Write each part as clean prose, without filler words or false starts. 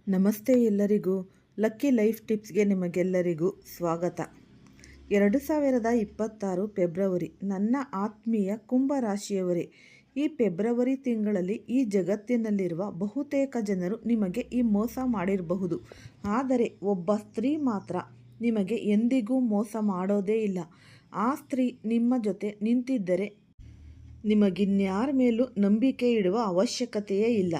ನಮಸ್ತೆ ಎಲ್ಲರಿಗೂ. Lucky life ಟಿಪ್ಸ್ಗೆ ನಿಮಗೆಲ್ಲರಿಗೂ ಸ್ವಾಗತ. 2026 ಫೆಬ್ರವರಿ. ನನ್ನ ಆತ್ಮೀಯ ಕುಂಭರಾಶಿಯವರೇ, ಈ ಫೆಬ್ರವರಿ ತಿಂಗಳಲ್ಲಿ ಈ ಜಗತ್ತಿನಲ್ಲಿರುವ ಬಹುತೇಕ ಜನರು ನಿಮಗೆ ಈ ಮೋಸ ಮಾಡಿರಬಹುದು. ಆದರೆ ಒಬ್ಬ ಸ್ತ್ರೀ ಮಾತ್ರ ನಿಮಗೆ ಎಂದಿಗೂ ಮೋಸ ಮಾಡೋದೇ ಇಲ್ಲ. ಆ ಸ್ತ್ರೀ ನಿಮ್ಮ ಜೊತೆ ನಿಂತಿದ್ದರೆ ನಿಮಗಿನ್ಯಾರ ಮೇಲೂ ನಂಬಿಕೆ ಇಡುವ ಅವಶ್ಯಕತೆಯೇ ಇಲ್ಲ.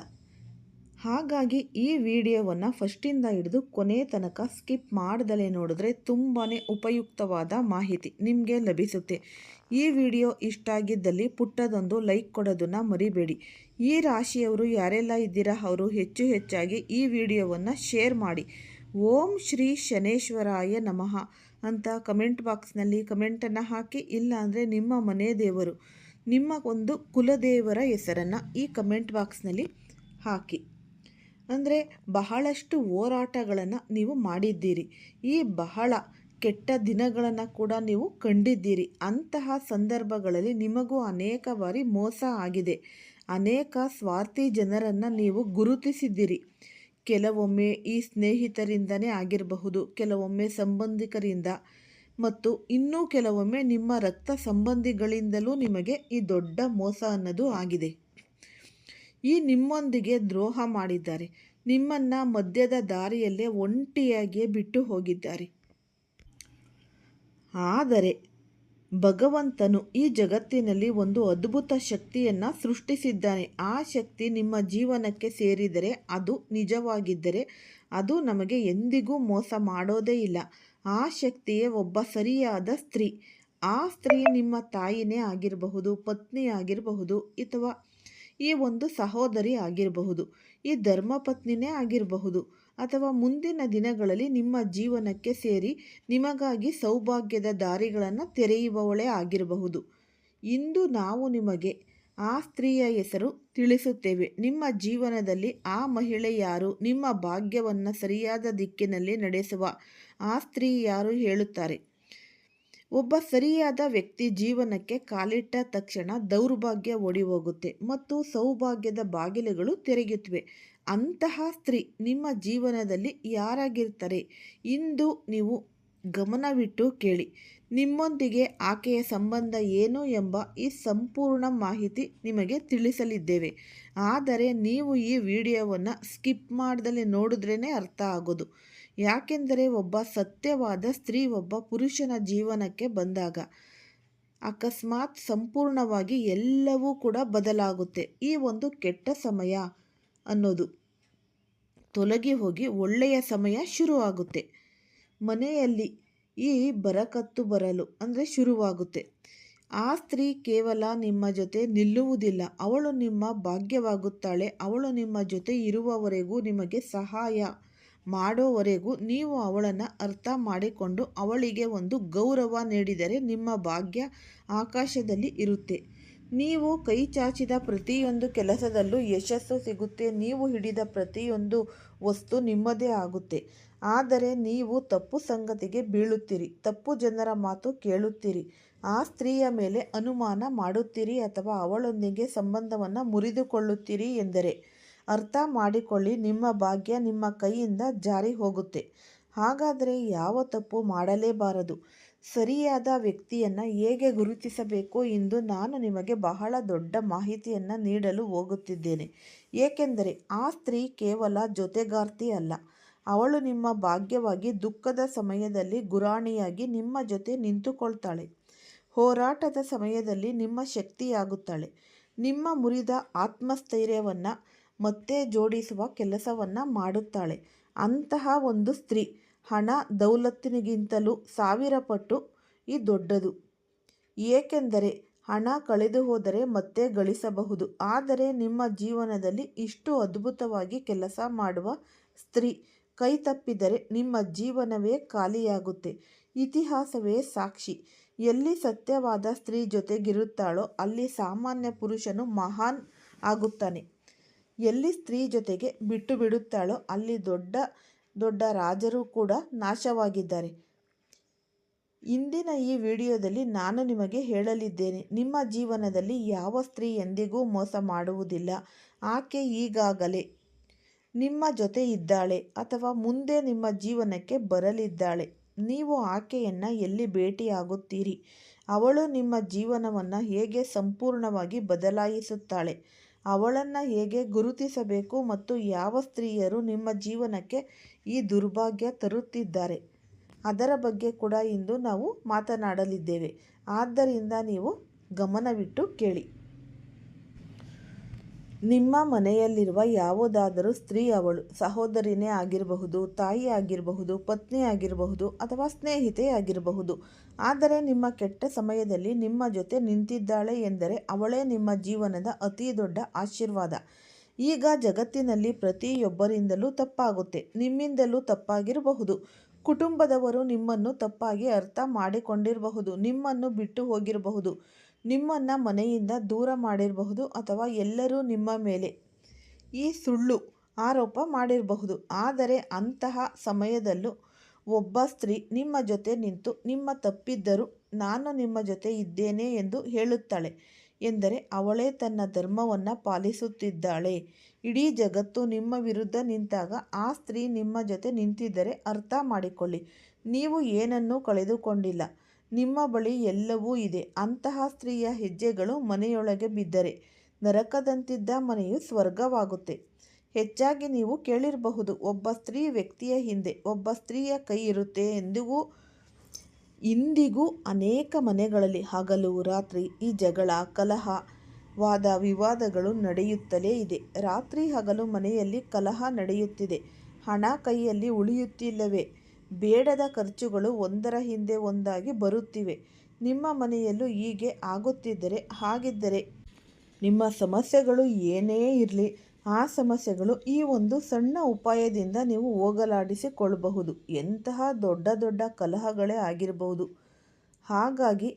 ಹಾಗಾಗಿ ಈ ವಿಡಿಯೋವನ್ನು ಫಸ್ಟಿಂದ ಹಿಡಿದು ಕೊನೆ ತನಕ ಸ್ಕಿಪ್ ಮಾಡ್ದಲೇ ನೋಡಿದ್ರೆ ತುಂಬಾ ಉಪಯುಕ್ತವಾದ ಮಾಹಿತಿ ನಿಮಗೆ ಲಭಿಸುತ್ತೆ. ಈ ವಿಡಿಯೋ ಇಷ್ಟ ಆಗಿದ್ದಲ್ಲಿ ಪುಟ್ಟದೊಂದು ಲೈಕ್ ಕೊಡೋದನ್ನು ಮರಿಬೇಡಿ. ಈ ರಾಶಿಯವರು ಯಾರೆಲ್ಲ ಇದ್ದೀರಾ ಅವರು ಹೆಚ್ಚಾಗಿ ಈ ವಿಡಿಯೋವನ್ನು ಶೇರ್ ಮಾಡಿ. ಓಂ ಶ್ರೀ ಶನೇಶ್ವರಾಯ ನಮಃ ಅಂತ ಕಮೆಂಟ್ ಬಾಕ್ಸ್ನಲ್ಲಿ ಕಮೆಂಟನ್ನು ಹಾಕಿ. ಇಲ್ಲಾಂದರೆ ನಿಮ್ಮ ಮನೆ ದೇವರು, ನಿಮ್ಮ ಒಂದು ಕುಲದೇವರ ಹೆಸರನ್ನು ಈ ಕಮೆಂಟ್ ಬಾಕ್ಸ್ನಲ್ಲಿ ಹಾಕಿ. ಅಂದರೆ ಬಹಳಷ್ಟು ಹೋರಾಟಗಳನ್ನು ನೀವು ಮಾಡಿದ್ದೀರಿ, ಈ ಬಹಳ ಕೆಟ್ಟ ದಿನಗಳನ್ನು ಕೂಡ ನೀವು ಕಂಡಿದ್ದೀರಿ. ಅಂತಹ ಸಂದರ್ಭಗಳಲ್ಲಿ ನಿಮಗೂ ಅನೇಕ ಬಾರಿ ಮೋಸ ಆಗಿದೆ. ಅನೇಕ ಸ್ವಾರ್ಥಿ ಜನರನ್ನು ನೀವು ಗುರುತಿಸಿದ್ದೀರಿ. ಕೆಲವೊಮ್ಮೆ ಈ ಸ್ನೇಹಿತರಿಂದನೇ ಆಗಿರಬಹುದು, ಕೆಲವೊಮ್ಮೆ ಸಂಬಂಧಿಕರಿಂದ, ಮತ್ತು ಇನ್ನೂ ಕೆಲವೊಮ್ಮೆ ನಿಮ್ಮ ರಕ್ತ ಸಂಬಂಧಿಗಳಿಂದಲೂ ನಿಮಗೆ ಈ ದೊಡ್ಡ ಮೋಸ ಅನ್ನೋದು ಆಗಿದೆ. ಈ ನಿಮ್ಮೊಂದಿಗೆ ದ್ರೋಹ ಮಾಡಿದ್ದಾರೆ. ನಿಮ್ಮನ್ನು ಮಧ್ಯದ ದಾರಿಯಲ್ಲೇ ಒಂಟಿಯಾಗಿಯೇ ಬಿಟ್ಟು ಹೋಗಿದ್ದಾರೆ. ಆದರೆ ಭಗವಂತನು ಈ ಜಗತ್ತಿನಲ್ಲಿ ಒಂದು ಅದ್ಭುತ ಶಕ್ತಿಯನ್ನು ಸೃಷ್ಟಿಸಿದ್ದಾನೆ. ಆ ಶಕ್ತಿ ನಿಮ್ಮ ಜೀವನಕ್ಕೆ ಸೇರಿದರೆ, ಅದು ನಿಜವಾಗಿದ್ದರೆ, ಅದು ನಮಗೆ ಎಂದಿಗೂ ಮೋಸ ಮಾಡೋದೇ ಇಲ್ಲ. ಆ ಶಕ್ತಿಯೇ ಒಬ್ಬ ಸರಿಯಾದ ಸ್ತ್ರೀ. ಆ ಸ್ತ್ರೀ ನಿಮ್ಮ ತಾಯಿನೇ ಆಗಿರಬಹುದು, ಪತ್ನಿ ಆಗಿರಬಹುದು, ಅಥವಾ ಈ ಒಂದು ಸಹೋದರಿ ಆಗಿರಬಹುದು, ಈ ಧರ್ಮಪತ್ನಿನೇ ಆಗಿರಬಹುದು, ಅಥವಾ ಮುಂದಿನ ದಿನಗಳಲ್ಲಿ ನಿಮ್ಮ ಜೀವನಕ್ಕೆ ಸೇರಿ ನಿಮಗಾಗಿ ಸೌಭಾಗ್ಯದ ದಾರಿಗಳನ್ನು ತೆರೆಯುವವಳೇ ಆಗಿರಬಹುದು. ಇಂದು ನಾವು ನಿಮಗೆ ಆ ಸ್ತ್ರೀಯ ಹೆಸರು ತಿಳಿಸುತ್ತೇವೆ. ನಿಮ್ಮ ಜೀವನದಲ್ಲಿ ಆ ಮಹಿಳೆ ಯಾರು, ನಿಮ್ಮ ಭಾಗ್ಯವನ್ನು ಸರಿಯಾದ ದಿಕ್ಕಿನಲ್ಲಿ ನಡೆಸುವ ಆ ಸ್ತ್ರೀ ಯಾರು ಹೇಳುತ್ತಾರೆ. ಒಬ್ಬ ಸರಿಯಾದ ವ್ಯಕ್ತಿ ಜೀವನಕ್ಕೆ ಕಾಲಿಟ್ಟ ತಕ್ಷಣ ದೌರ್ಭಾಗ್ಯ ಓಡಿ ಹೋಗುತ್ತೆ ಮತ್ತು ಸೌಭಾಗ್ಯದ ಬಾಗಿಲುಗಳು ತೆರೆಯುತ್ತವೆ. ಅಂತಹ ಸ್ತ್ರೀ ನಿಮ್ಮ ಜೀವನದಲ್ಲಿ ಯಾರಾಗಿರ್ತಾರೆ? ಇಂದು ನೀವು ಗಮನವಿಟ್ಟು ಕೇಳಿ. ನಿಮ್ಮೊಂದಿಗೆ ಆಕೆಯ ಸಂಬಂಧ ಏನು ಎಂಬ ಈ ಸಂಪೂರ್ಣ ಮಾಹಿತಿ ನಿಮಗೆ ತಿಳಿಸಲಿದ್ದೇವೆ. ಆದರೆ ನೀವು ಈ ವಿಡಿಯೋವನ್ನು ಸ್ಕಿಪ್ ಮಾಡ್ದಲೇ ನೋಡಿದ್ರೇ ಅರ್ಥ ಆಗೋದು. ಯಾಕೆಂದರೆ ಒಬ್ಬ ಸತ್ಯವಾದ ಸ್ತ್ರೀ ಒಬ್ಬ ಪುರುಷನ ಜೀವನಕ್ಕೆ ಬಂದಾಗ ಅಕಸ್ಮಾತ್ ಸಂಪೂರ್ಣವಾಗಿ ಎಲ್ಲವೂ ಕೂಡ ಬದಲಾಗುತ್ತೆ. ಈ ಒಂದು ಕೆಟ್ಟ ಸಮಯ ಅನ್ನೋದು ತೊಲಗಿ ಹೋಗಿ ಒಳ್ಳೆಯ ಸಮಯ ಶುರುವಾಗುತ್ತೆ. ಮನೆಯಲ್ಲಿ ಈ ಬರಕತ್ತು ಬರಲು ಅಂದರೆ ಶುರುವಾಗುತ್ತೆ. ಆ ಸ್ತ್ರೀ ಕೇವಲ ನಿಮ್ಮ ಜೊತೆ ನಿಲ್ಲುವುದಿಲ್ಲ, ಅವಳು ನಿಮ್ಮ ಭಾಗ್ಯವಾಗುತ್ತಾಳೆ. ಅವಳು ನಿಮ್ಮ ಜೊತೆ ಇರುವವರೆಗೂ, ನಿಮಗೆ ಸಹಾಯ ಮಾಡೋವರೆಗೂ ನೀವು ಅವಳನ್ನು ಅರ್ಥ ಮಾಡಿಕೊಂಡು ಅವಳಿಗೆ ಒಂದು ಗೌರವ ನೀಡಿದರೆ ನಿಮ್ಮ ಭಾಗ್ಯ ಆಕಾಶದಲ್ಲಿ ಇರುತ್ತೆ. ನೀವು ಕೈ ಚಾಚಿದ ಪ್ರತಿಯೊಂದು ಕೆಲಸದಲ್ಲೂ ಯಶಸ್ಸು ಸಿಗುತ್ತೆ. ನೀವು ಹಿಡಿದ ಪ್ರತಿಯೊಂದು ವಸ್ತು ನಿಮ್ಮದೇ ಆಗುತ್ತೆ. ಆದರೆ ನೀವು ತಪ್ಪು ಸಂಗತಿಗೆ ಬೀಳುತ್ತೀರಿ, ತಪ್ಪು ಜನರ ಮಾತು ಕೇಳುತ್ತೀರಿ, ಆ ಸ್ತ್ರೀಯ ಮೇಲೆ ಅನುಮಾನ ಮಾಡುತ್ತೀರಿ, ಅಥವಾ ಅವಳೊಂದಿಗೆ ಸಂಬಂಧವನ್ನು ಮುರಿದುಕೊಳ್ಳುತ್ತೀರಿ ಎಂದರೆ ಅರ್ಥ ಮಾಡಿಕೊಳ್ಳಿ, ನಿಮ್ಮ ಭಾಗ್ಯ ನಿಮ್ಮ ಕೈಯಿಂದ ಜಾರಿ ಹೋಗುತ್ತೆ. ಹಾಗಾದರೆ ಯಾವ ತಪ್ಪು ಮಾಡಲೇಬಾರದು. ಸರಿಯಾದ ವ್ಯಕ್ತಿಯನ್ನು ಹೇಗೆ ಗುರುತಿಸಬೇಕು ಎಂದು ನಾನು ನಿಮಗೆ ಬಹಳ ದೊಡ್ಡ ಮಾಹಿತಿಯನ್ನು ನೀಡಲು ಹೋಗುತ್ತಿದ್ದೇನೆ. ಏಕೆಂದರೆ ಆ ಸ್ತ್ರೀ ಕೇವಲ ಜೊತೆಗಾರ್ತಿ ಅಲ್ಲ, ಅವಳು ನಿಮ್ಮ ಭಾಗ್ಯವಾಗಿ ದುಃಖದ ಸಮಯದಲ್ಲಿ ಗುರಾಣಿಯಾಗಿ ನಿಮ್ಮ ಜೊತೆ ನಿಂತುಕೊಳ್ತಾಳೆ. ಹೋರಾಟದ ಸಮಯದಲ್ಲಿ ನಿಮ್ಮ ಶಕ್ತಿಯಾಗುತ್ತಾಳೆ. ನಿಮ್ಮ ಮುರಿದ ಆತ್ಮಸ್ಥೈರ್ಯವನ್ನು ಮತ್ತೆ ಜೋಡಿಸುವ ಕೆಲಸವನ್ನು ಮಾಡುತ್ತಾಳೆ. ಅಂತಹ ಒಂದು ಸ್ತ್ರೀ ಹಣ ದೌಲತ್ತಿನಿಗಿಂತಲೂ 1000 ಪಟ್ಟು ಈ ದೊಡ್ಡದು. ಏಕೆಂದರೆ ಹಣ ಕಳೆದು ಹೋದರೆ ಮತ್ತೆ ಗಳಿಸಬಹುದು. ಆದರೆ ನಿಮ್ಮ ಜೀವನದಲ್ಲಿ ಇಷ್ಟು ಅದ್ಭುತವಾಗಿ ಕೆಲಸ ಮಾಡುವ ಸ್ತ್ರೀ ಕೈ ತಪ್ಪಿದರೆ ನಿಮ್ಮ ಜೀವನವೇ ಖಾಲಿಯಾಗುತ್ತೆ. ಇತಿಹಾಸವೇ ಸಾಕ್ಷಿ. ಎಲ್ಲಿ ಸತ್ಯವಾದ ಸ್ತ್ರೀ ಜೊತೆಗಿರುತ್ತಾಳೋ ಅಲ್ಲಿ ಸಾಮಾನ್ಯ ಪುರುಷನು ಮಹಾನ್ ಆಗುತ್ತಾನೆ. ಎಲ್ಲಿ ಸ್ತ್ರೀ ಜೊತೆಗೆ ಬಿಟ್ಟು ಬಿಡುತ್ತಾಳೋ ಅಲ್ಲಿ ದೊಡ್ಡ ದೊಡ್ಡ ರಾಜರು ಕೂಡ ನಾಶವಾಗಿದ್ದಾರೆ. ಇಂದಿನ ಈ ವಿಡಿಯೋದಲ್ಲಿ ನಾನು ನಿಮಗೆ ಹೇಳಲಿದ್ದೇನೆ, ನಿಮ್ಮ ಜೀವನದಲ್ಲಿ ಯಾವ ಸ್ತ್ರೀ ಎಂದಿಗೂ ಮೋಸ ಮಾಡುವುದಿಲ್ಲ. ಆಕೆ ಈಗಾಗಲೇ ನಿಮ್ಮ ಜೊತೆ ಇದ್ದಾಳೆ ಅಥವಾ ಮುಂದೆ ನಿಮ್ಮ ಜೀವನಕ್ಕೆ ಬರಲಿದ್ದಾಳೆ. ನೀವು ಆಕೆಯನ್ನು ಎಲ್ಲಿ ಭೇಟಿಯಾಗುತ್ತೀರಿ? ಅವಳು ನಿಮ್ಮ ಜೀವನವನ್ನು ಹೇಗೆ ಸಂಪೂರ್ಣವಾಗಿ ಬದಲಾಯಿಸುತ್ತಾಳೆ? ಅವಳನ್ನು ಹೇಗೆ ಗುರುತಿಸಬೇಕು ಮತ್ತು ಯಾವ ಸ್ತ್ರೀಯರು ನಿಮ್ಮ ಜೀವನಕ್ಕೆ ಈ ದುರ್ಭಾಗ್ಯ ತರುತ್ತಿದ್ದಾರೆ ಅದರ ಬಗ್ಗೆ ಕೂಡ ಇಂದು ನಾವು ಮಾತನಾಡಲಿದ್ದೇವೆ. ಆದ್ದರಿಂದ ನೀವು ಗಮನವಿಟ್ಟು ಕೇಳಿ. ನಿಮ್ಮ ಮನೆಯಲ್ಲಿರುವ ಯಾವುದಾದರೂ ಸ್ತ್ರೀ, ಅವಳು ಸಹೋದರಿನೇ ಆಗಿರಬಹುದು, ತಾಯಿ ಆಗಿರಬಹುದು, ಪತ್ನಿ ಆಗಿರಬಹುದು ಅಥವಾ ಸ್ನೇಹಿತೆ ಆಗಿರಬಹುದು. ಆದರೆ ನಿಮ್ಮ ಕೆಟ್ಟ ಸಮಯದಲ್ಲಿ ನಿಮ್ಮ ಜೊತೆ ನಿಂತಿದ್ದಾಳೆ ಎಂದರೆ ಅವಳೇ ನಿಮ್ಮ ಜೀವನದ ಅತಿ ದೊಡ್ಡ ಆಶೀರ್ವಾದ. ಈಗ ಜಗತ್ತಿನಲ್ಲಿ ಪ್ರತಿಯೊಬ್ಬರಿಂದಲೂ ತಪ್ಪಾಗುತ್ತೆ. ನಿಮ್ಮಿಂದಲೂ ತಪ್ಪಾಗಿರಬಹುದು. ಕುಟುಂಬದವರು ನಿಮ್ಮನ್ನು ತಪ್ಪಾಗಿ ಅರ್ಥ ಮಾಡಿಕೊಂಡಿರಬಹುದು, ನಿಮ್ಮನ್ನು ಬಿಟ್ಟು ಹೋಗಿರಬಹುದು, ನಿಮ್ಮನ್ನು ಮನೆಯಿಂದ ದೂರ ಮಾಡಿರಬಹುದು ಅಥವಾ ಎಲ್ಲರೂ ನಿಮ್ಮ ಮೇಲೆ ಈ ಸುಳ್ಳು ಆರೋಪ ಮಾಡಿರಬಹುದು. ಆದರೆ ಅಂತಹ ಸಮಯದಲ್ಲೂ ಒಬ್ಬ ಸ್ತ್ರೀ ನಿಮ್ಮ ಜೊತೆ ನಿಂತು ನಿಮ್ಮ ತಪ್ಪಿದ್ದರೂ ನಾನು ನಿಮ್ಮ ಜೊತೆ ಇದ್ದೇನೆ ಎಂದು ಹೇಳುತ್ತಾಳೆ ಎಂದರೆ ಅವಳೇ ತನ್ನ ಧರ್ಮವನ್ನು ಪಾಲಿಸುತ್ತಿದ್ದಾಳೆ. ಇಡೀ ಜಗತ್ತು ನಿಮ್ಮ ವಿರುದ್ಧ ನಿಂತಾಗ ಆ ಸ್ತ್ರೀ ನಿಮ್ಮ ಜೊತೆ ನಿಂತಿದ್ದರೆ ಅರ್ಥ ಮಾಡಿಕೊಳ್ಳಿ, ನೀವು ಏನನ್ನೂ ಕಳೆದುಕೊಂಡಿಲ್ಲ, ನಿಮ್ಮ ಬಳಿ ಎಲ್ಲವೂ ಇದೆ. ಅಂತಹ ಸ್ತ್ರೀಯ ಹೆಜ್ಜೆಗಳು ಮನೆಯೊಳಗೆ ಬಿದ್ದರೆ ನರಕದಂತಿದ್ದ ಮನೆಯು ಸ್ವರ್ಗವಾಗುತ್ತೆ. ಹೆಚ್ಚಾಗಿ ನೀವು ಕೇಳಿರಬಹುದು, ಒಬ್ಬ ಸ್ತ್ರೀ ವ್ಯಕ್ತಿಯ ಹಿಂದೆ ಒಬ್ಬ ಸ್ತ್ರೀಯ ಕೈ ಇರುತ್ತೆ. ಇಂದಿಗೂ ಅನೇಕ ಮನೆಗಳಲ್ಲಿ ಹಗಲು ರಾತ್ರಿ ಈ ಜಗಳ, ಕಲಹ, ವಾದ ವಿವಾದಗಳು ನಡೆಯುತ್ತಲೇ ಇದೆ. ರಾತ್ರಿ ಹಗಲು ಮನೆಯಲ್ಲಿ ಕಲಹ ನಡೆಯುತ್ತಿದೆ. ಹಣ ಕೈಯಲ್ಲಿ ಉಳಿಯುತ್ತಿಲ್ಲವೇ? ಬೇಡದ ಖರ್ಚುಗಳು ಒಂದರ ಹಿಂದೆ ಒಂದಾಗಿ ಬರುತ್ತಿವೆ. ನಿಮ್ಮ ಮನೆಯಲ್ಲೂ ಹೀಗೆ ಆಗುತ್ತಿದ್ದರೆ, ಹಾಗಿದ್ದರೆ ನಿಮ್ಮ ಸಮಸ್ಯೆಗಳು ಏನೇ ಇರಲಿ, ಆ ಸಮಸ್ಯೆಗಳು ಈ ಒಂದು ಸಣ್ಣ ಉಪಾಯದಿಂದ ನೀವು ಹೋಗಲಾಡಿಸಿಕೊಳ್ಳಬಹುದು. ಎಂತಹ ದೊಡ್ಡ ದೊಡ್ಡ ಕಲಹಗಳೇ ಆಗಿರಬಹುದು. ಹಾಗಾಗಿ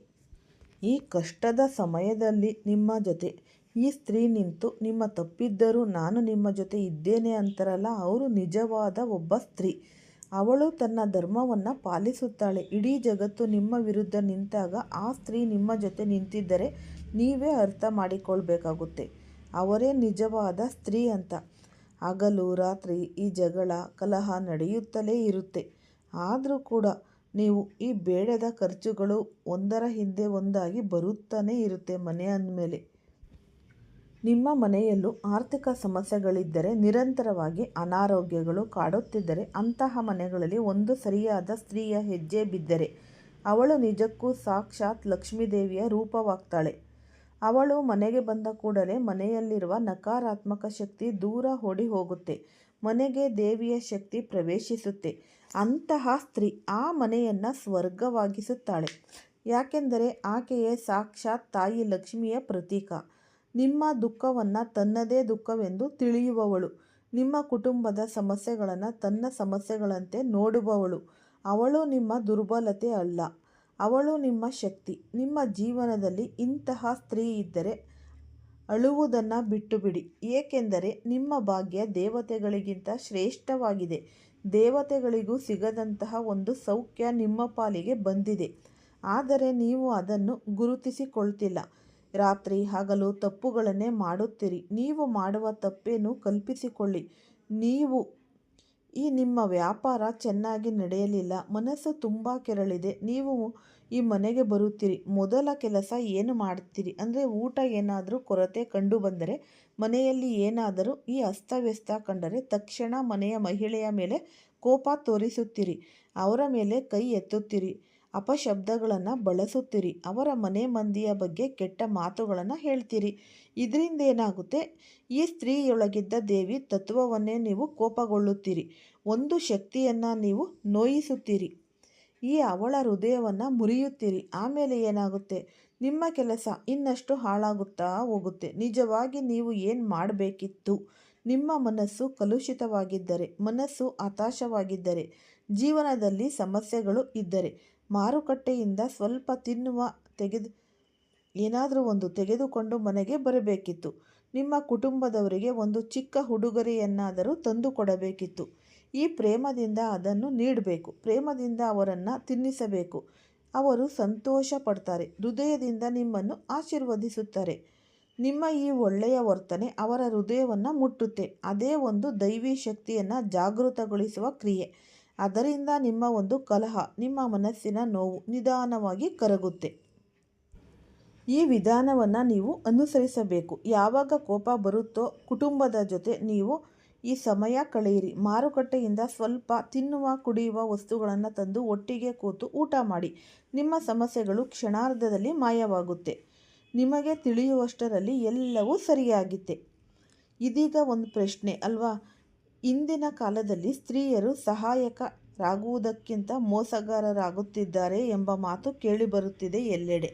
ಈ ಕಷ್ಟದ ಸಮಯದಲ್ಲಿ ನಿಮ್ಮ ಜೊತೆ ಈ ಸ್ತ್ರೀ ನಿಂತು ನಿಮ್ಮ ತಪ್ಪಿದ್ದರೂ ನಾನು ನಿಮ್ಮ ಜೊತೆ ಇದ್ದೇನೆ ಅಂತಾರಲ್ಲ, ಅವರು ನಿಜವಾದ ಒಬ್ಬ ಸ್ತ್ರೀ. ಅವಳು ತನ್ನ ಧರ್ಮವನ್ನು ಪಾಲಿಸುತ್ತಾಳೆ. ಇಡೀ ಜಗತ್ತು ನಿಮ್ಮ ವಿರುದ್ಧ ನಿಂತಾಗ ಆ ಸ್ತ್ರೀ ನಿಮ್ಮ ಜೊತೆ ನಿಂತಿದ್ದರೆ ನೀವೇ ಅರ್ಥ ಮಾಡಿಕೊಳ್ಬೇಕಾಗುತ್ತೆ, ಅವರೇ ನಿಜವಾದ ಸ್ತ್ರೀ ಅಂತ. ಹಗಲು ರಾತ್ರಿ ಈ ಜಗಳ ಕಲಹ ನಡೆಯುತ್ತಲೇ ಇರುತ್ತೆ. ಆದರೂ ಕೂಡ ನೀವು ಈ ಬೇಡದ ಖರ್ಚುಗಳು ಒಂದರ ಹಿಂದೆ ಒಂದಾಗಿ ಬರುತ್ತಾನೇ ಇರುತ್ತೆ. ಮನೆ ಅಂದಮೇಲೆ ನಿಮ್ಮ ಮನೆಯಲ್ಲೂ ಆರ್ಥಿಕ ಸಮಸ್ಯೆಗಳಿದ್ದರೆ, ನಿರಂತರವಾಗಿ ಅನಾರೋಗ್ಯಗಳು ಕಾಡುತ್ತಿದ್ದರೆ, ಅಂತಹ ಮನೆಗಳಲ್ಲಿ ಒಂದು ಸರಿಯಾದ ಸ್ತ್ರೀಯ ಹೆಜ್ಜೆ ಬಿದ್ದರೆ ಅವಳು ನಿಜಕ್ಕೂ ಸಾಕ್ಷಾತ್ ಲಕ್ಷ್ಮೀದೇವಿಯ ರೂಪವಾಗ್ತಾಳೆ. ಅವಳು ಮನೆಗೆ ಬಂದ ಕೂಡಲೇ ಮನೆಯಲ್ಲಿರುವ ನಕಾರಾತ್ಮಕ ಶಕ್ತಿ ದೂರ ಓಡಿ ಹೋಗುತ್ತೆ. ಮನೆಗೆ ದೇವಿಯ ಶಕ್ತಿ ಪ್ರವೇಶಿಸುತ್ತೆ. ಅಂತಹ ಸ್ತ್ರೀ ಆ ಮನೆಯನ್ನು ಸ್ವರ್ಗವಾಗಿಸುತ್ತಾಳೆ. ಯಾಕೆಂದರೆ ಆಕೆಯೇ ಸಾಕ್ಷಾತ್ ತಾಯಿ ಲಕ್ಷ್ಮಿಯ ಪ್ರತೀಕ. ನಿಮ್ಮ ದುಃಖವನ್ನು ತನ್ನದೇ ದುಃಖವೆಂದು ತಿಳಿಯುವವಳು, ನಿಮ್ಮ ಕುಟುಂಬದ ಸಮಸ್ಯೆಗಳನ್ನು ತನ್ನ ಸಮಸ್ಯೆಗಳಂತೆ ನೋಡುವವಳು. ಅವಳು ನಿಮ್ಮ ದುರ್ಬಲತೆ ಅಲ್ಲ, ಅವಳು ನಿಮ್ಮ ಶಕ್ತಿ. ನಿಮ್ಮ ಜೀವನದಲ್ಲಿ ಇಂತಹ ಸ್ತ್ರೀ ಇದ್ದರೆ ಅಳುವುದನ್ನು ಬಿಟ್ಟುಬಿಡಿ. ಏಕೆಂದರೆ ನಿಮ್ಮ ಭಾಗ್ಯ ದೇವತೆಗಳಿಗಿಂತ ಶ್ರೇಷ್ಠವಾಗಿದೆ. ದೇವತೆಗಳಿಗೂ ಸಿಗದಂತಹ ಒಂದು ಸೌಖ್ಯ ನಿಮ್ಮ ಪಾಲಿಗೆ ಬಂದಿದೆ. ಆದರೆ ನೀವು ಅದನ್ನು ಗುರುತಿಸಿಕೊಳ್ತಿಲ್ಲ. ರಾತ್ರಿ ಹಗಲು ತಪ್ಪುಗಳನ್ನೇ ಮಾಡುತ್ತೀರಿ. ನೀವು ಮಾಡುವ ತಪ್ಪೇನು ಕಲ್ಪಿಸಿಕೊಳ್ಳಿ. ನಿಮ್ಮ ವ್ಯಾಪಾರ ಚೆನ್ನಾಗಿ ನಡೆಯಲಿಲ್ಲ, ಮನಸ್ಸು ತುಂಬ ಕೆರಳಿದೆ. ನೀವು ಈ ಮನೆಗೆ ಬರುತ್ತೀರಿ. ಮೊದಲ ಕೆಲಸ ಏನು ಮಾಡ್ತೀರಿ ಅಂದರೆ, ಊಟ ಏನಾದರೂ ಕೊರತೆ ಕಂಡು ಬಂದರೆ, ಮನೆಯಲ್ಲಿ ಏನಾದರೂ ಈ ಅಸ್ತವ್ಯಸ್ತ ಕಂಡರೆ ತಕ್ಷಣ ಮನೆಯ ಮಹಿಳೆಯ ಮೇಲೆ ಕೋಪ ತೋರಿಸುತ್ತೀರಿ, ಅವರ ಮೇಲೆ ಕೈ ಎತ್ತುತ್ತೀರಿ, ಅಪಶಬ್ದಗಳನ್ನು ಬಳಸುತ್ತೀರಿ, ಅವರ ಮನೆ ಮಂದಿಯ ಬಗ್ಗೆ ಕೆಟ್ಟ ಮಾತುಗಳನ್ನು ಹೇಳ್ತೀರಿ. ಇದರಿಂದ ಏನಾಗುತ್ತೆ, ಈ ಸ್ತ್ರೀಯೊಳಗಿದ್ದ ದೇವಿ ತತ್ವವನ್ನೇ ನೀವು ಕೋಪಗೊಳ್ಳುತ್ತೀರಿ. ಒಂದು ಶಕ್ತಿಯನ್ನು ನೀವು ನೋಯಿಸುತ್ತೀರಿ. ಅವಳ ಹೃದಯವನ್ನು ಮುರಿಯುತ್ತೀರಿ. ಆಮೇಲೆ ಏನಾಗುತ್ತೆ, ನಿಮ್ಮ ಕೆಲಸ ಇನ್ನಷ್ಟು ಹಾಳಾಗುತ್ತಾ ಹೋಗುತ್ತೆ. ನಿಜವಾಗಿ ನೀವು ಏನು ಮಾಡಬೇಕಿತ್ತು, ನಿಮ್ಮ ಮನಸ್ಸು ಕಲುಷಿತವಾಗಿದ್ದರೆ, ಮನಸ್ಸು ಹತಾಶವಾಗಿದ್ದರೆ, ಜೀವನದಲ್ಲಿ ಸಮಸ್ಯೆಗಳು ಇದ್ದರೆ, ಮಾರುಕಟ್ಟೆಯಿಂದ ಸ್ವಲ್ಪ ಏನಾದರೂ ಒಂದು ತೆಗೆದುಕೊಂಡು ಮನೆಗೆ ಬರಬೇಕಿತ್ತು. ನಿಮ್ಮ ಕುಟುಂಬದವರಿಗೆ ಒಂದು ಚಿಕ್ಕ ಉಡುಗೊರೆಯನ್ನಾದರೂ ತಂದು ಕೊಡಬೇಕಿತ್ತು. ಈ ಪ್ರೇಮದಿಂದ ಅದನ್ನು ನೀಡಬೇಕು. ಪ್ರೇಮದಿಂದ ಅವರನ್ನು ತಿನ್ನಿಸಬೇಕು. ಅವರು ಸಂತೋಷ ಪಡ್ತಾರೆ, ಹೃದಯದಿಂದ ನಿಮ್ಮನ್ನು ಆಶೀರ್ವದಿಸುತ್ತಾರೆ. ನಿಮ್ಮ ಈ ಒಳ್ಳೆಯ ವರ್ತನೆ ಅವರ ಹೃದಯವನ್ನು ಮುಟ್ಟುತ್ತೆ. ಅದೇ ಒಂದು ದೈವಿ ಶಕ್ತಿಯನ್ನು ಜಾಗೃತಗೊಳಿಸುವ ಕ್ರಿಯೆ. ಅದರಿಂದ ನಿಮ್ಮ ಒಂದು ಕಲಹ, ನಿಮ್ಮ ಮನಸ್ಸಿನ ನೋವು ನಿಧಾನವಾಗಿ ಕರಗುತ್ತೆ. ಈ ವಿಧಾನವನ್ನು ನೀವು ಅನುಸರಿಸಬೇಕು. ಯಾವಾಗ ಕೋಪ ಬರುತ್ತೋ ಕುಟುಂಬದ ಜೊತೆ ನೀವು ಈ ಸಮಯ ಕಳೆಯಿರಿ. ಮಾರುಕಟ್ಟೆಯಿಂದ ಸ್ವಲ್ಪ ತಿನ್ನುವ ಕುಡಿಯುವ ವಸ್ತುಗಳನ್ನು ತಂದು ಒಟ್ಟಿಗೆ ಕೂತು ಊಟ ಮಾಡಿ. ನಿಮ್ಮ ಸಮಸ್ಯೆಗಳು ಕ್ಷಣಾರ್ಧದಲ್ಲಿ ಮಾಯವಾಗುತ್ತೆ. ನಿಮಗೆ ತಿಳಿಯುವಷ್ಟರಲ್ಲಿ ಎಲ್ಲವೂ ಸರಿಯಾಗಿತ್ತೆ. ಇದೀಗ ಒಂದು ಪ್ರಶ್ನೆ ಅಲ್ವಾ? ಇಂದಿನ ಕಾಲದಲ್ಲಿ ಸ್ತ್ರೀಯರು ಸಹಾಯಕರಾಗುವುದಕ್ಕಿಂತ ಮೋಸಗಾರರಾಗುತ್ತಿದ್ದಾರೆ ಎಂಬ ಮಾತು ಕೇಳಿಬರುತ್ತಿದೆ ಎಲ್ಲೆಡೆ.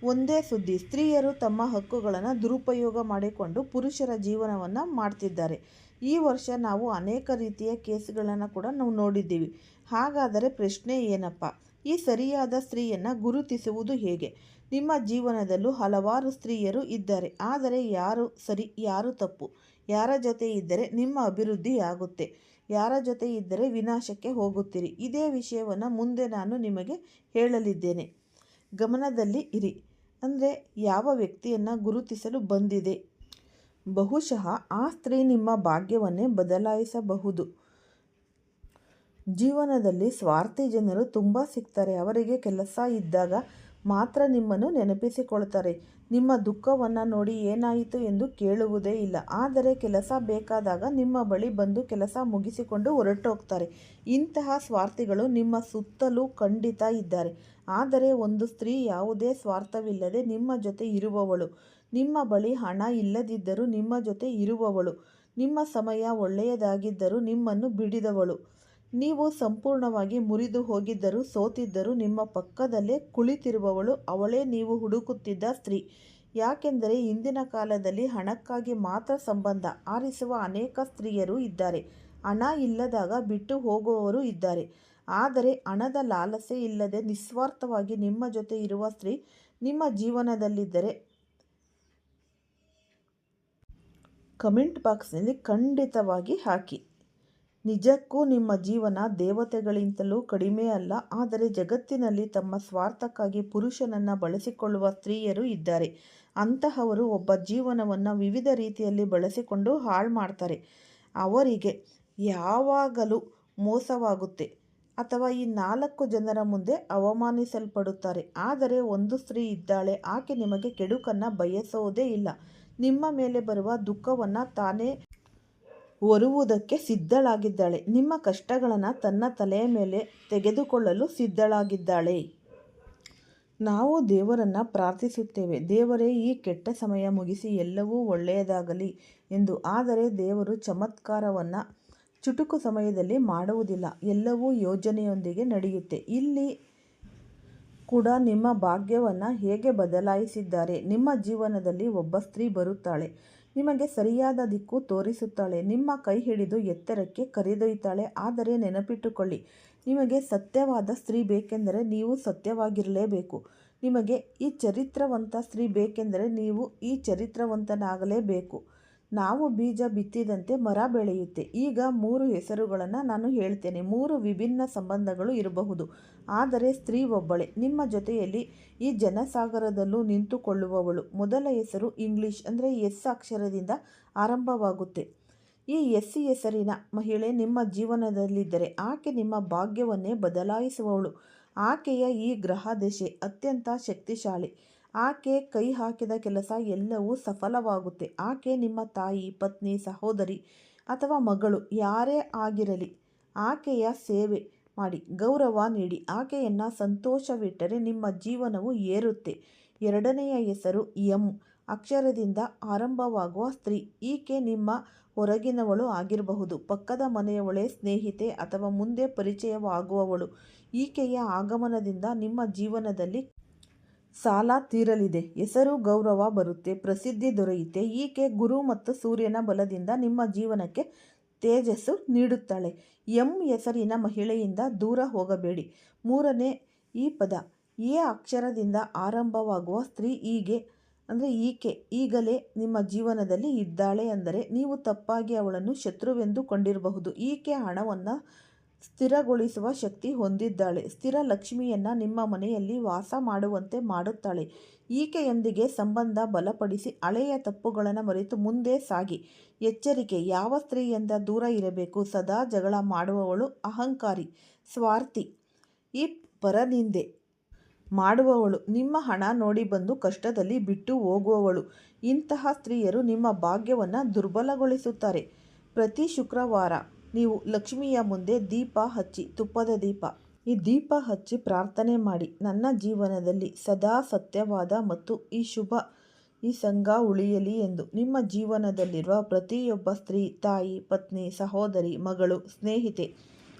ಒಂದೇ ಸುದ್ದಿ, ಸ್ತ್ರೀಯರು ತಮ್ಮ ಹಕ್ಕುಗಳನ್ನು ದುರುಪಯೋಗ ಮಾಡಿಕೊಂಡು ಪುರುಷರ ಜೀವನವನ್ನು ಮಾಡ್ತಿದ್ದಾರೆ. ಈ ವರ್ಷ ನಾವು ಅನೇಕ ರೀತಿಯ ಕೇಸ್ಗಳನ್ನು ಕೂಡ ನಾವು ನೋಡಿದ್ದೀವಿ. ಹಾಗಾದರೆ ಪ್ರಶ್ನೆ ಏನಪ್ಪ? ಈ ಸರಿಯಾದ ಸ್ತ್ರೀಯನ್ನು ಗುರುತಿಸುವುದು ಹೇಗೆ? ನಿಮ್ಮ ಜೀವನದಲ್ಲೂ ಹಲವಾರು ಸ್ತ್ರೀಯರು ಇದ್ದಾರೆ. ಆದರೆ ಯಾರು ಸರಿ, ಯಾರು ತಪ್ಪು, ಯಾರ ಜೊತೆ ಇದ್ದರೆ ನಿಮ್ಮ ಅಭಿವೃದ್ಧಿ ಆಗುತ್ತೆ, ಯಾರ ಜೊತೆ ಇದ್ದರೆ ವಿನಾಶಕ್ಕೆ ಹೋಗುತ್ತೀರಿ, ಇದೇ ವಿಷಯವನ್ನು ಮುಂದೆ ನಾನು ನಿಮಗೆ ಹೇಳಲಿದ್ದೇನೆ. ಗಮನದಲ್ಲಿ ಇರಿ. ಅಂದರೆ ಯಾವ ವ್ಯಕ್ತಿಯನ್ನು ಗುರುತಿಸಲು ಬಂದಿದೆ. ಬಹುಶಃ ಆ ಸ್ತ್ರೀ ನಿಮ್ಮ ಭಾಗ್ಯವನ್ನೇ ಬದಲಾಯಿಸಬಹುದು. ಜೀವನದಲ್ಲಿ ಸ್ವಾರ್ಥಿ ಜನರು ತುಂಬ ಸಿಗ್ತಾರೆ. ಅವರಿಗೆ ಕೆಲಸ ಇದ್ದಾಗ ಮಾತ್ರ ನಿಮ್ಮನ್ನು ನೆನಪಿಸಿಕೊಳ್ತಾರೆ. ನಿಮ್ಮ ದುಃಖವನ್ನು ನೋಡಿ ಏನಾಯಿತು ಎಂದು ಕೇಳುವುದೇ ಇಲ್ಲ. ಆದರೆ ಕೆಲಸ ಬೇಕಾದಾಗ ನಿಮ್ಮ ಬಳಿ ಬಂದು ಕೆಲಸ ಮುಗಿಸಿಕೊಂಡು ಹೊರಟೋಗ್ತಾರೆ. ಇಂತಹ ಸ್ವಾರ್ಥಿಗಳು ನಿಮ್ಮ ಸುತ್ತಲೂ ಖಂಡಿತ ಇದ್ದಾರೆ. ಆದರೆ ಒಂದು ಸ್ತ್ರೀ ಯಾವುದೇ ಸ್ವಾರ್ಥವಿಲ್ಲದೆ ನಿಮ್ಮ ಜೊತೆ ಇರುವವಳು. ನಿಮ್ಮ ಬಳಿ ಹಣ ಇಲ್ಲದಿದ್ದರೂ ನಿಮ್ಮ ಜೊತೆ ಇರುವವಳು. ನಿಮ್ಮ ಸಮಯ ಒಳ್ಳೆಯದಾಗಿದ್ದರೂ ನಿಮ್ಮನ್ನು ಬಿಡಿದವಳು. ನೀವು ಸಂಪೂರ್ಣವಾಗಿ ಮುರಿದು ಹೋಗಿದ್ದರೂ ಸೋತಿದ್ದರೂ ನಿಮ್ಮ ಪಕ್ಕದಲ್ಲೇ ಕುಳಿತಿರುವವಳು. ಅವಳೇ ನೀವು ಹುಡುಕುತ್ತಿದ್ದ ಸ್ತ್ರೀ. ಯಾಕೆಂದರೆ ಇಂದಿನ ಕಾಲದಲ್ಲಿ ಹಣಕ್ಕಾಗಿ ಮಾತ್ರ ಸಂಬಂಧ ಆರಿಸುವ ಅನೇಕ ಸ್ತ್ರೀಯರು ಇದ್ದಾರೆ. ಹಣ ಇಲ್ಲದಾಗ ಬಿಟ್ಟು ಹೋಗುವವರು ಇದ್ದಾರೆ. ಆದರೆ ಹಣದ ಲಾಲಸೆ ಇಲ್ಲದೆ ನಿಸ್ವಾರ್ಥವಾಗಿ ನಿಮ್ಮ ಜೊತೆ ಇರುವ ಸ್ತ್ರೀ ನಿಮ್ಮ ಜೀವನದಲ್ಲಿದ್ದರೆ ಕಮೆಂಟ್ ಬಾಕ್ಸ್ನಲ್ಲಿ ಖಂಡಿತವಾಗಿ ಹಾಕಿ. ನಿಜಕ್ಕೂ ನಿಮ್ಮ ಜೀವನ ದೇವತೆಗಳಿಂತಲೂ ಕಡಿಮೆ ಅಲ್ಲ. ಆದರೆ ಜಗತ್ತಿನಲ್ಲಿ ತಮ್ಮ ಸ್ವಾರ್ಥಕ್ಕಾಗಿ ಪುರುಷನನ್ನು ಬಳಸಿಕೊಳ್ಳುವ ಸ್ತ್ರೀಯರು ಇದ್ದಾರೆ. ಅಂತಹವರು ಒಬ್ಬ ಜೀವನವನ್ನು ವಿವಿಧ ರೀತಿಯಲ್ಲಿ ಬಳಸಿಕೊಂಡು ಹಾಳು ಮಾಡ್ತಾರೆ. ಅವರಿಗೆ ಯಾವಾಗಲೂ ಮೋಸವಾಗುತ್ತೆ ಅಥವಾ ಈ 4 ಜನರ ಮುಂದೆ ಅವಮಾನಿಸಲ್ಪಡುತ್ತಾರೆ. ಆದರೆ ಒಂದು ಸ್ತ್ರೀ ಇದ್ದಾಳೆ, ಆಕೆ ನಿಮಗೆ ಕೆಡುಕನ್ನು ಬಯಸೋದೇ ಇಲ್ಲ. ನಿಮ್ಮ ಮೇಲೆ ಬರುವ ದುಃಖವನ್ನು ತಾನೇ ಹೊರುವುದಕ್ಕೆ ಸಿದ್ಧಳಾಗಿದ್ದಾಳೆ. ನಿಮ್ಮ ಕಷ್ಟಗಳನ್ನು ತನ್ನ ತಲೆಯ ಮೇಲೆ ತೆಗೆದುಕೊಳ್ಳಲು ಸಿದ್ಧಳಾಗಿದ್ದಾಳೆ. ನಾವು ದೇವರನ್ನು ಪ್ರಾರ್ಥಿಸುತ್ತೇವೆ, ದೇವರೇ ಈ ಕೆಟ್ಟ ಸಮಯ ಮುಗಿಸಿ ಎಲ್ಲವೂ ಒಳ್ಳೆಯದಾಗಲಿ ಎಂದು. ಆದರೆ ದೇವರು ಚಮತ್ಕಾರವನ್ನು ಚುಟುಕು ಸಮಯದಲ್ಲಿ ಮಾಡುವುದಿಲ್ಲ. ಎಲ್ಲವೂ ಯೋಜನೆಯೊಂದಿಗೆ ನಡೆಯುತ್ತೆ. ಇಲ್ಲಿ ಕೂಡ ನಿಮ್ಮ ಭಾಗ್ಯವನ್ನು ಹೇಗೆ ಬದಲಾಯಿಸಿದ್ದಾರೆ. ನಿಮ್ಮ ಜೀವನದಲ್ಲಿ ಒಬ್ಬ ಸ್ತ್ರೀ ಬರುತ್ತಾಳೆ, ನಿಮಗೆ ಸರಿಯಾದ ದಿಕ್ಕು ತೋರಿಸುತ್ತಾಳೆ, ನಿಮ್ಮ ಕೈ ಹಿಡಿದು ಎತ್ತರಕ್ಕೆ ಕರೆದೊಯ್ತಾಳೆ. ಆದರೆ ನೆನಪಿಟ್ಟುಕೊಳ್ಳಿ, ನಿಮಗೆ ಸತ್ಯವಾದ ಸ್ತ್ರೀ ಬೇಕೆಂದರೆ ನೀವು ಸತ್ಯವಾಗಿರಲೇಬೇಕು. ನಿಮಗೆ ಈ ಚರಿತ್ರವಂತ ಸ್ತ್ರೀ ಬೇಕೆಂದರೆ ನೀವು ಈ ಚರಿತ್ರವಂತನಾಗಲೇಬೇಕು. ನಾವು ಬೀಜ ಬಿತ್ತಿದಂತೆ ಮರ ಬೆಳೆಯುತ್ತೆ. ಈಗ 3 ಹೆಸರುಗಳನ್ನು ನಾನು ಹೇಳ್ತೇನೆ. 3 ವಿಭಿನ್ನ ಸಂಬಂಧಗಳು ಇರಬಹುದು, ಆದರೆ ಸ್ತ್ರೀ ಒಬ್ಬಳೇ ನಿಮ್ಮ ಜೊತೆಯಲ್ಲಿ ಈ ಜನಸಾಗರದಲ್ಲೂ ನಿಂತುಕೊಳ್ಳುವವಳು. ಮೊದಲ ಹೆಸರು ಇಂಗ್ಲಿಷ್ ಅಂದರೆ ಎಸ್ ಅಕ್ಷರದಿಂದ ಆರಂಭವಾಗುತ್ತೆ. ಈ ಎಸ್ ಹೆಸರಿನ ಮಹಿಳೆ ನಿಮ್ಮ ಜೀವನದಲ್ಲಿದ್ದರೆ ಆಕೆ ನಿಮ್ಮ ಭಾಗ್ಯವನ್ನೇ ಬದಲಾಯಿಸುವವಳು. ಆಕೆಯ ಈ ಗ್ರಹ ದಶೆ ಅತ್ಯಂತ ಶಕ್ತಿಶಾಲಿ. ಆಕೆ ಕೈ ಹಾಕಿದ ಕೆಲಸ ಎಲ್ಲವೂ ಸಫಲವಾಗುತ್ತೆ. ಆಕೆ ನಿಮ್ಮ ತಾಯಿ, ಪತ್ನಿ, ಸಹೋದರಿ ಅಥವಾ ಮಗಳು ಯಾರೇ ಆಗಿರಲಿ, ಆಕೆಯ ಸೇವೆ ಮಾಡಿ, ಗೌರವ ನೀಡಿ, ಆಕೆಯನ್ನು ಸಂತೋಷವಿಟ್ಟರೆ ನಿಮ್ಮ ಜೀವನವು ಏರುತ್ತೆ. ಎರಡನೆಯ ಹೆಸರು ಎಂ ಅಕ್ಷರದಿಂದ ಆರಂಭವಾಗುವ ಸ್ತ್ರೀ. ಈಕೆ ನಿಮ್ಮ ಹೊರಗಿನವಳು ಆಗಿರಬಹುದು, ಪಕ್ಕದ ಮನೆಯವಳೇ, ಸ್ನೇಹಿತೆ ಅಥವಾ ಮುಂದೆ ಪರಿಚಯವಾಗುವವಳು. ಈಕೆಯ ಆಗಮನದಿಂದ ನಿಮ್ಮ ಜೀವನದಲ್ಲಿ ಸಾಲ ತೀರಲಿದೆ, ಹೆಸರು ಗೌರವ ಬರುತ್ತೆ, ಪ್ರಸಿದ್ಧಿ ದೊರೆಯುತ್ತೆ. ಈಕೆ ಗುರು ಮತ್ತು ಸೂರ್ಯನ ಬಲದಿಂದ ನಿಮ್ಮ ಜೀವನಕ್ಕೆ ತೇಜಸ್ಸು ನೀಡುತ್ತಾಳೆ. ಎಂ ಹೆಸರಿನ ಮಹಿಳೆಯಿಂದ ದೂರ ಹೋಗಬೇಡಿ. ಮೂರನೇ ಈ ಪದ ಎ ಅಕ್ಷರದಿಂದ ಆರಂಭವಾಗುವ ಸ್ತ್ರೀ ಈಕೆ ಈಗಲೇ ನಿಮ್ಮ ಜೀವನದಲ್ಲಿ ಇದ್ದಾಳೆ. ಅಂದರೆ ನೀವು ತಪ್ಪಾಗಿ ಅವಳನ್ನು ಶತ್ರುವೆಂದು ಕೊಂಡಿರಬಹುದು. ಈಕೆ ಹಣವನ್ನು ಸ್ಥಿರಗೊಳಿಸುವ ಶಕ್ತಿ ಹೊಂದಿದ್ದಾಳೆ. ಸ್ಥಿರ ಲಕ್ಷ್ಮಿಯನ್ನು ನಿಮ್ಮ ಮನೆಯಲ್ಲಿ ವಾಸ ಮಾಡುವಂತೆ ಮಾಡುತ್ತಾಳೆ. ಈಕೆಯೊಂದಿಗೆ ಸಂಬಂಧ ಬಲಪಡಿಸಿ ಹಳೆಯ ತಪ್ಪುಗಳನ್ನು ಮರೆತು ಮುಂದೆ ಸಾಗಿ. ಎಚ್ಚರಿಕೆ: ಯಾವ ಸ್ತ್ರೀಯಿಂದ ದೂರ ಇರಬೇಕು? ಸದಾ ಜಗಳ ಮಾಡುವವಳು, ಅಹಂಕಾರಿ, ಸ್ವಾರ್ಥಿ, ಈ ಪರನಿಂದೆ ಮಾಡುವವಳು, ನಿಮ್ಮ ಹಣ ನೋಡಿ ಬಂದು ಕಷ್ಟದಲ್ಲಿ ಬಿಟ್ಟು ಹೋಗುವವಳು. ಇಂತಹ ಸ್ತ್ರೀಯರು ನಿಮ್ಮ ಭಾಗ್ಯವನ್ನು ದುರ್ಬಲಗೊಳಿಸುತ್ತಾರೆ. ಪ್ರತಿ ಶುಕ್ರವಾರ ನೀವು ಲಕ್ಷ್ಮಿಯ ಮುಂದೆ ದೀಪ ಹಚ್ಚಿ, ತುಪ್ಪದ ದೀಪ, ಈ ದೀಪ ಹಚ್ಚಿ ಪ್ರಾರ್ಥನೆ ಮಾಡಿ, ನನ್ನ ಜೀವನದಲ್ಲಿ ಸದಾ ಸತ್ಯವಾದ ಮತ್ತು ಈ ಸಂಘ ಉಳಿಯಲಿ ಎಂದು. ನಿಮ್ಮ ಜೀವನದಲ್ಲಿರುವ ಪ್ರತಿಯೊಬ್ಬ ಸ್ತ್ರೀ, ತಾಯಿ, ಪತ್ನಿ, ಸಹೋದರಿ, ಮಗಳು, ಸ್ನೇಹಿತೆ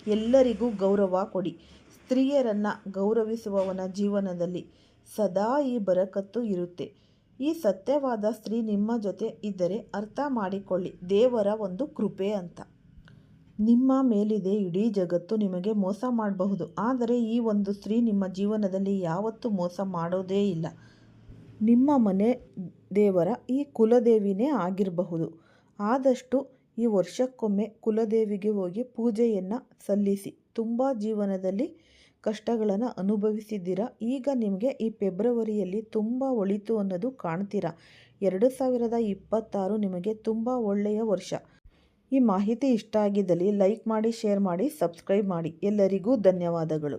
ಎಲ್ಲರಿಗೂ ಗೌರವ ಕೊಡಿ. ಸ್ತ್ರೀಯರನ್ನು ಗೌರವಿಸುವವನ ಜೀವನದಲ್ಲಿ ಸದಾ ಈ ಬರಕತ್ತು ಇರುತ್ತೆ. ಈ ಸತ್ಯವಾದ ಸ್ತ್ರೀ ನಿಮ್ಮ ಜೊತೆ ಇದ್ದರೆ ಅರ್ಥ ಮಾಡಿಕೊಳ್ಳಿ, ದೇವರ ಒಂದು ಕೃಪೆ ಅಂತ. ನಿಮ್ಮ ಮೇಲಿದೆ ಇಡೀ ಜಗತ್ತು, ನಿಮಗೆ ಮೋಸ ಮಾಡಬಹುದು, ಆದರೆ ಈ ಒಂದು ಸ್ತ್ರೀ ನಿಮ್ಮ ಜೀವನದಲ್ಲಿ ಯಾವತ್ತೂ ಮೋಸ ಮಾಡೋದೇ ಇಲ್ಲ. ನಿಮ್ಮ ಮನೆ ದೇವರ ಈ ಕುಲದೇವಿನೇ ಆಗಿರಬಹುದು. ಆದಷ್ಟು ಈ ವರ್ಷಕ್ಕೊಮ್ಮೆ ಕುಲದೇವಿಗೆ ಹೋಗಿ ಪೂಜೆಯನ್ನು ಸಲ್ಲಿಸಿ. ತುಂಬ ಜೀವನದಲ್ಲಿ ಕಷ್ಟಗಳನ್ನು ಅನುಭವಿಸಿದ್ದೀರಾ. ಈಗ ನಿಮಗೆ ಈ ಫೆಬ್ರವರಿಯಲ್ಲಿ ತುಂಬ ಒಳಿತು ಅನ್ನೋದು ಕಾಣ್ತೀರಾ. 2026 ನಿಮಗೆ ತುಂಬ ಒಳ್ಳೆಯ ವರ್ಷ. ಈ ಮಾಹಿತಿ ಇಷ್ಟ ಆಗಿದ್ದಲ್ಲಿ ಲೈಕ್ ಮಾಡಿ, ಶೇರ್ ಮಾಡಿ, ಸಬ್ಸ್ಕ್ರೈಬ್ ಮಾಡಿ. ಎಲ್ಲರಿಗೂ ಧನ್ಯವಾದಗಳು.